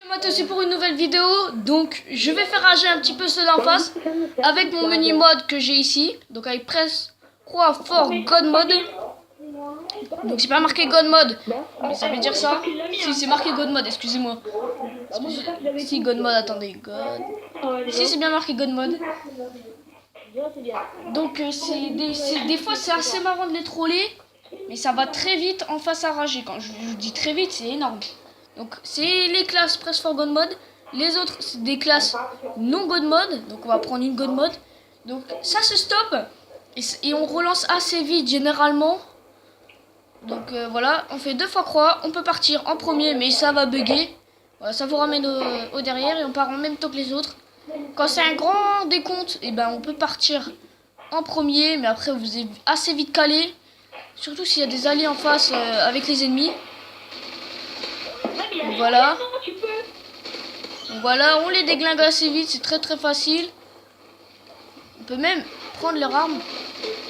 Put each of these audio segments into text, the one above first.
Moi aussi pour une nouvelle vidéo, donc je vais faire rager un petit peu ceux d'en face avec mon menu mode que j'ai ici, donc avec Press Croix Fort God Mode. Donc c'est pas marqué God Mode, mais ça veut dire ça. Si c'est marqué God Mode, excusez-moi. Si God Mode, attendez, God. Si c'est bien marqué God Mode. Donc des fois c'est assez marrant de les troller, mais ça va très vite en face à rager. Quand je dis très vite, c'est énorme. Donc c'est les classes Press for God Mode. Les autres c'est des classes non God Mode. Donc on va prendre une God Mode. Donc ça se stoppe et on relance assez vite généralement. Donc voilà, on fait 2 fois croix. On peut partir en premier, mais ça va bugger. Voilà, ça vous ramène au derrière et on part en même temps que les autres. Quand c'est un grand décompte, et ben on peut partir en premier, mais après vous êtes assez vite calé. Surtout s'il y a des alliés en face avec les ennemis. Donc voilà. Donc voilà, on les déglingue assez vite, c'est très très facile. On peut même prendre leur arme.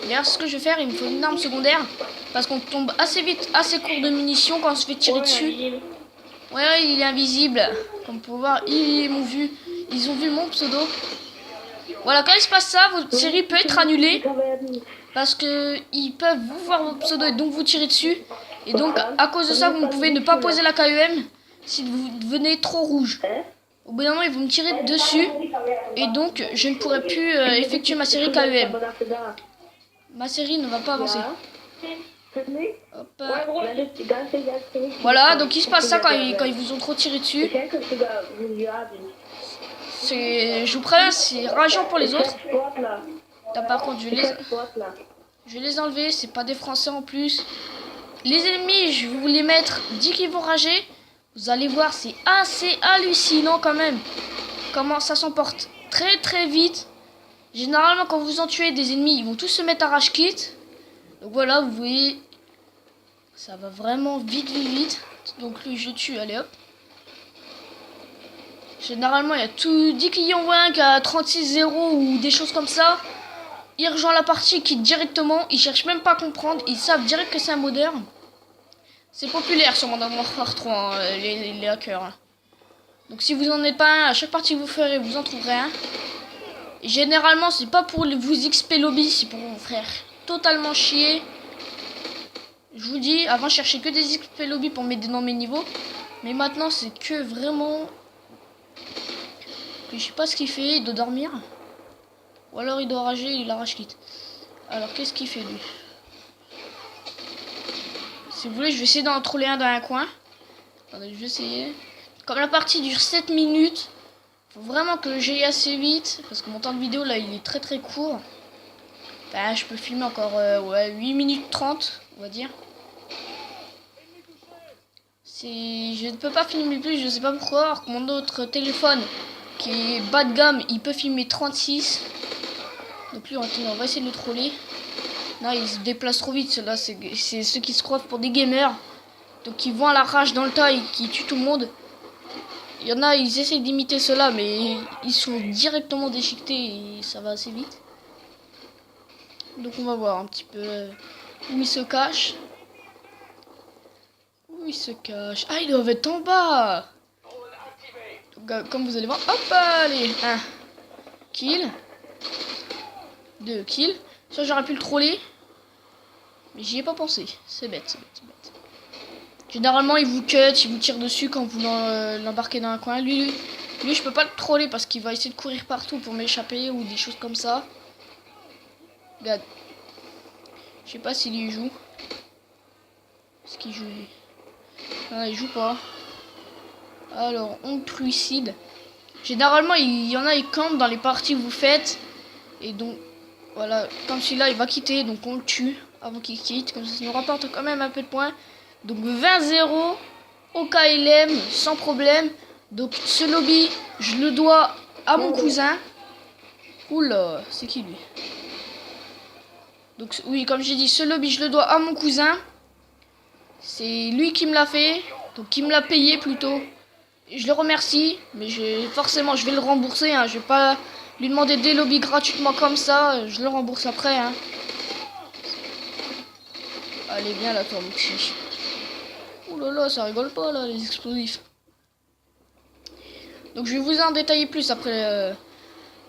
D'ailleurs, ce que je vais faire, il me faut une arme secondaire. Parce qu'on tombe assez vite, assez court de munitions quand on se fait tirer dessus. Ouais, il est invisible. Comme vous pouvez voir, ils m'ont vu. Ils ont vu mon pseudo. Voilà, quand il se passe ça, votre série peut être annulée. Parce que ils peuvent vous voir votre pseudo et donc vous tirer dessus. Et donc, à cause de ça, vous ne pouvez ne pas poser la KEM si vous devenez trop rouge. Au bout d'un moment, ils vont me tirer dessus. Et donc, je ne pourrai plus effectuer ma série KEM. Ma série ne va pas avancer. Hop. Voilà, donc il se passe ça quand ils vous ont trop tiré dessus. Je vous préviens, c'est rageant pour les autres. Là, par contre, je vais les enlever. C'est pas des Français en plus. Les ennemis, je vais vous les mettre dès qu'ils vont rager. Vous allez voir, c'est assez hallucinant quand même. Comment ça s'emporte très très vite. Généralement, quand vous en tuez des ennemis, ils vont tous se mettre à rage quit. Donc voilà, vous voyez, ça va vraiment vite, vite, vite. Donc lui, je tue, allez hop. Généralement, il y a tout 10 clients moins qu'à 36-0 ou des choses comme ça. Ils rejoignent la partie, quittent directement. Ils cherchent même pas à comprendre. Ils savent direct que c'est un modeur. C'est populaire sur Modern Warfare 3, hein, les hackers. Hein. Donc si vous en êtes pas un, à chaque partie que vous ferez, vous en trouverez un. Et généralement, c'est pas pour vous XP lobby, c'est pour vous faire totalement chier. Je vous dis, avant je cherchais que des XP lobby pour m'aider dans mes niveaux. Mais maintenant c'est que vraiment... Je sais pas ce qu'il fait, il doit dormir. Ou alors il doit rager, il a rage quitte. Alors qu'est-ce qu'il fait lui? Si vous voulez, je vais essayer d'en troller un dans un coin. Attendez, je vais essayer. Comme la partie dure 7 minutes, faut vraiment que j'aille assez vite. Parce que mon temps de vidéo là, il est très très court. Enfin, je peux filmer encore ouais, 8 minutes 30, on va dire. Je ne peux pas filmer plus, je sais pas pourquoi. Alors que mon autre téléphone, qui est bas de gamme, il peut filmer 36. Donc lui, on va essayer de le troller. Non, il se déplace trop vite, ceux-là, c'est ceux qui se croient pour des gamers. Donc ils vont à la rage dans le tas et qui tuent tout le monde. Il y en a, ils essaient d'imiter ceux-là, mais ils sont directement déchiquetés et ça va assez vite. Donc on va voir un petit peu où ils se cachent. Où ils se cachent. Ah, ils doivent être en bas. Donc, comme vous allez voir, hop, allez, 1 kill. 2 kills. Ça, j'aurais pu le troller. Mais j'y ai pas pensé. C'est bête, c'est bête, c'est bête. Généralement, il vous cut, il vous tire dessus quand vous l'embarquez dans un coin. Lui, je peux pas le troller parce qu'il va essayer de courir partout pour m'échapper ou des choses comme ça. Regarde. Je sais pas s'il y joue. Est-ce qu'il joue? Ah, il joue pas. Alors, on trucide. Généralement, il y en a, ils campent dans les parties que vous faites. Et donc, voilà, comme celui-là, il va quitter. Donc, on le tue avant qu'il quitte. Comme ça nous rapporte quand même un peu de points. Donc, 20-0 au KLM, sans problème. Donc, ce lobby, je le dois à mon cousin. Oula, c'est qui lui? Donc, oui, comme j'ai dit, ce lobby, je le dois à mon cousin. C'est lui qui me l'a fait. Donc, qui me l'a payé plutôt. Et je le remercie. Mais forcément, je vais le rembourser. Hein. Je vais pas lui demander des lobbies gratuitement comme ça. Je le rembourse après. Hein. Allez, viens là, toi, mon petit. Ouh là là, ça rigole pas, là, les explosifs. Donc je vais vous en détailler plus après.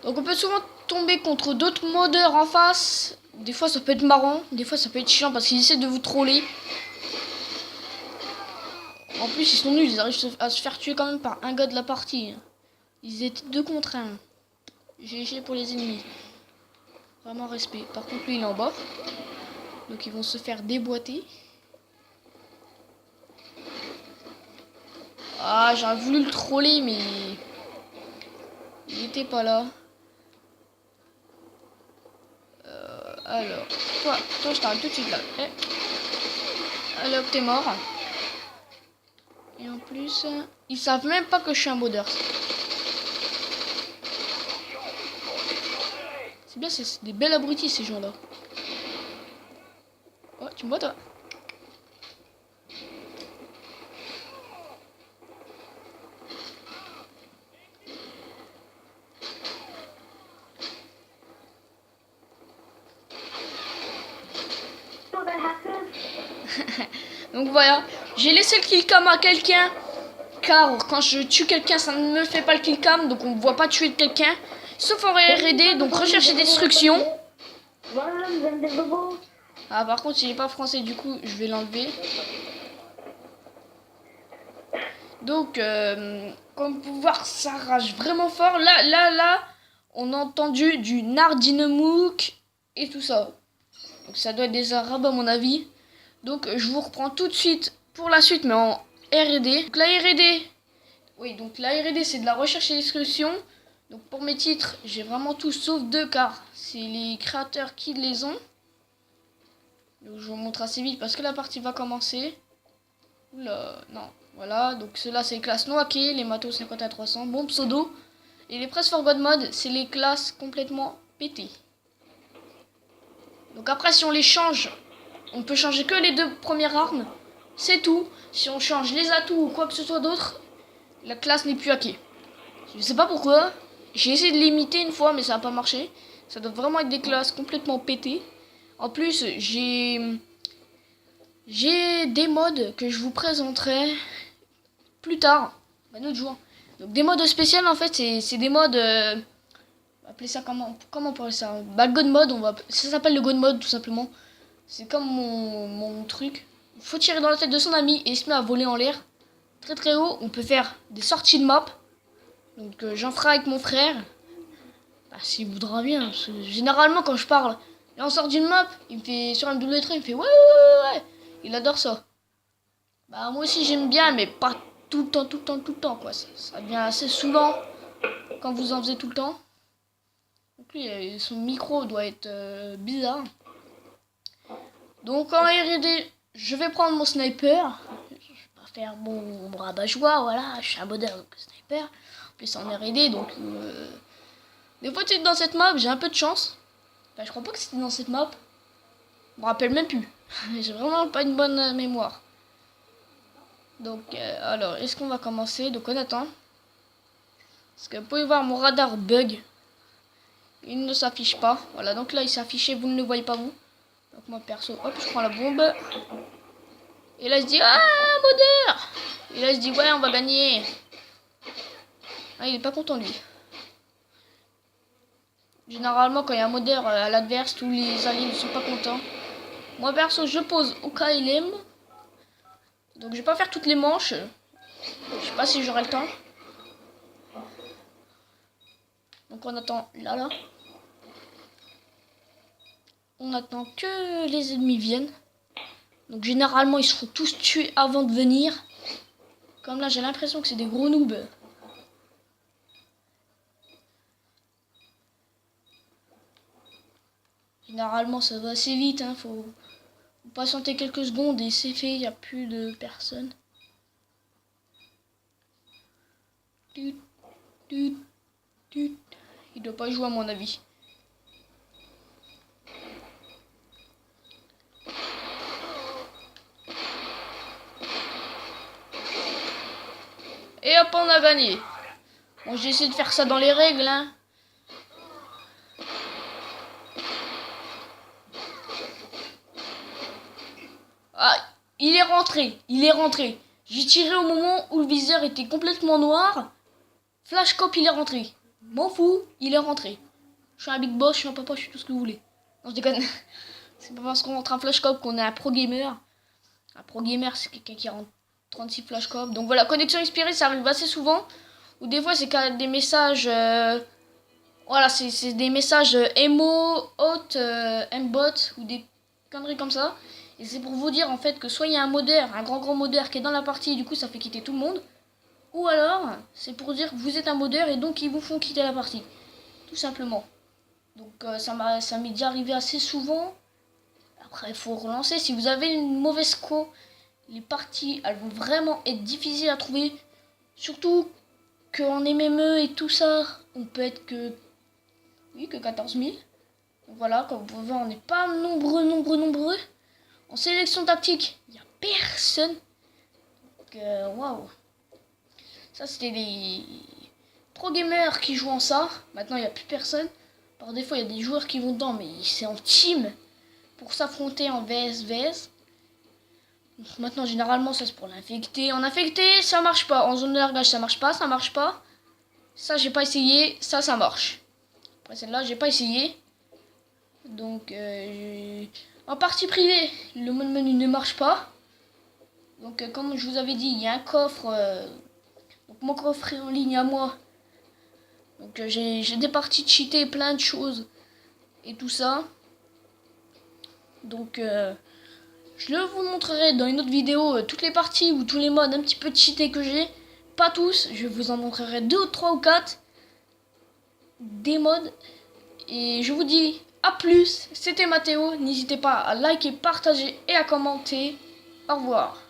Donc on peut souvent tomber contre d'autres modeurs en face. Des fois ça peut être marrant, des fois ça peut être chiant parce qu'ils essaient de vous troller. En plus ils sont nuls, ils arrivent à se faire tuer quand même par un gars de la partie. Ils étaient 2 contre 1. GG pour les ennemis. Vraiment respect. Par contre lui il est en bas. Donc ils vont se faire déboîter. Ah j'aurais voulu le troller mais il était pas là. Alors, toi je t'arrête tout de suite là. Allez hop, t'es mort. Et en plus, ils savent même pas que je suis un modeur. C'est bien, c'est des belles abrutis ces gens-là. Oh, tu me vois toi? Donc voilà, j'ai laissé le killcam à quelqu'un. Car quand je tue quelqu'un, ça ne me fait pas le killcam. Donc on ne voit pas tuer quelqu'un. Sauf en R&D, donc recherche et destruction. Ah par contre il n'est pas français, du coup je vais l'enlever. Donc comme vous pouvez voir, ça rage vraiment fort. Là, on a entendu du Nardinamouk et tout ça. Donc ça doit être des arabes à mon avis. Donc je vous reprends tout de suite pour la suite, mais en R&D. Donc la R&D, oui, donc la R&D c'est de la recherche et destruction. Donc pour mes titres, j'ai vraiment tout sauf 2 car c'est les créateurs qui les ont. Donc je vous montre assez vite parce que la partie va commencer. Oula, non, voilà. Donc ceux-là c'est les classes Noaké, les matos 50 à 300, bon pseudo. Et les Press for God mode, c'est les classes complètement pétées. Donc après si on les change, on peut changer que les 2 premières armes. C'est tout. Si on change les atouts ou quoi que ce soit d'autre, la classe n'est plus hackée. Je sais pas pourquoi. J'ai essayé de l'imiter une fois mais ça n'a pas marché. Ça doit vraiment être des classes complètement pétées. En plus, j'ai des mods que je vous présenterai plus tard, un autre jour. Donc des mods spéciaux en fait, c'est des mods appelez ça comment on pourrait ça, bah God mode, ça s'appelle le God mode tout simplement. C'est comme mon truc. Il faut tirer dans la tête de son ami et il se met à voler en l'air très très haut. On peut faire des sorties de map. Donc j'en ferai avec mon frère. Bah, s'il voudra bien. Parce que généralement quand je parle et on sort d'une map, il me fait sur un double trait, il me fait ouais. Il adore ça. Bah moi aussi j'aime bien, mais pas tout le temps quoi. Ça devient assez souvent quand vous en faisiez tout le temps. Donc lui, son micro doit être bizarre. Donc en R&D, je vais prendre mon sniper. Je vais pas faire mon rabat-joie, voilà, je suis un modèle donc sniper. En plus en R&D, donc des fois c'est dans cette map, j'ai un peu de chance. Enfin, je crois pas que c'était dans cette map. Je me rappelle même plus. J'ai vraiment pas une bonne mémoire. Donc alors, est-ce qu'on va commencer? Donc on attend. Parce que vous pouvez voir mon radar bug. Il ne s'affiche pas. Voilà, donc là il s'est affiché, vous ne le voyez pas vous. Donc moi perso, hop, je prends la bombe. Et là je dis ah modeur. Et là je dis ouais on va gagner. Ah il est pas content lui. Généralement quand il y a un modeur à l'adverse, tous les alliés ne sont pas contents. Moi perso je pose au KLM. Donc je vais pas faire toutes les manches. Je sais pas si j'aurai le temps. Donc on attend là. On attend que les ennemis viennent. Donc généralement ils seront tous tués avant de venir. Comme là j'ai l'impression que c'est des gros noobs. Généralement ça va assez vite, hein. Faut patienter quelques secondes et c'est fait, il n'y a plus de personnes. Il doit pas jouer à mon avis. Et hop, on a gagné. Bon, j'ai essayé de faire ça dans les règles, hein. Ah, il est rentré. J'ai tiré au moment où le viseur était complètement noir. Flash Cop, il est rentré. M'en fous, il est rentré. Je suis un big boss, je suis un papa, je suis tout ce que vous voulez. Non, je déconne. C'est pas parce qu'on rentre un Flash Cop qu'on est un pro gamer. Un pro gamer, c'est quelqu'un qui rentre 36 Flash Cop. Donc voilà, connexion expirée, ça arrive assez souvent. Ou des fois, c'est quand des messages... voilà, c'est des messages emo, hot, mbot ou des conneries comme ça. Et c'est pour vous dire en fait que soit il y a un modeur, un grand modeur qui est dans la partie et du coup ça fait quitter tout le monde. Ou alors, c'est pour dire que vous êtes un modeur et donc ils vous font quitter la partie. Tout simplement. Donc ça m'est déjà arrivé assez souvent. Après, il faut relancer. Si vous avez une mauvaise co, les parties, elles vont vraiment être difficiles à trouver. Surtout qu'en MME et tout ça, on peut être que... Oui, que 14 000. Donc voilà, comme vous pouvez voir, on n'est pas nombreux. En sélection tactique, il n'y a personne. Donc, waouh. Ça, c'était les pro gamers qui jouent en ça. Maintenant, il n'y a plus personne. Par des fois, il y a des joueurs qui vont dedans, mais c'est en team pour s'affronter en VS. Donc, maintenant, généralement, ça c'est pour l'infecté. En infecté, ça marche pas. En zone de largage, ça marche pas. Ça, j'ai pas essayé. Ça marche. Après celle-là, j'ai pas essayé. Donc, en partie privée, le mode menu ne marche pas. Donc, comme je vous avais dit, il y a un coffre. Donc, mon coffre est en ligne à moi. Donc, j'ai des parties cheatées, plein de choses. Et tout ça. Donc, je vous montrerai dans une autre vidéo toutes les parties ou tous les modes un petit peu cheatés que j'ai. Pas tous, je vous en montrerai 2, 3 ou 4. Des modes. Et je vous dis à plus, c'était Mathéo, n'hésitez pas à liker, partager et à commenter. Au revoir.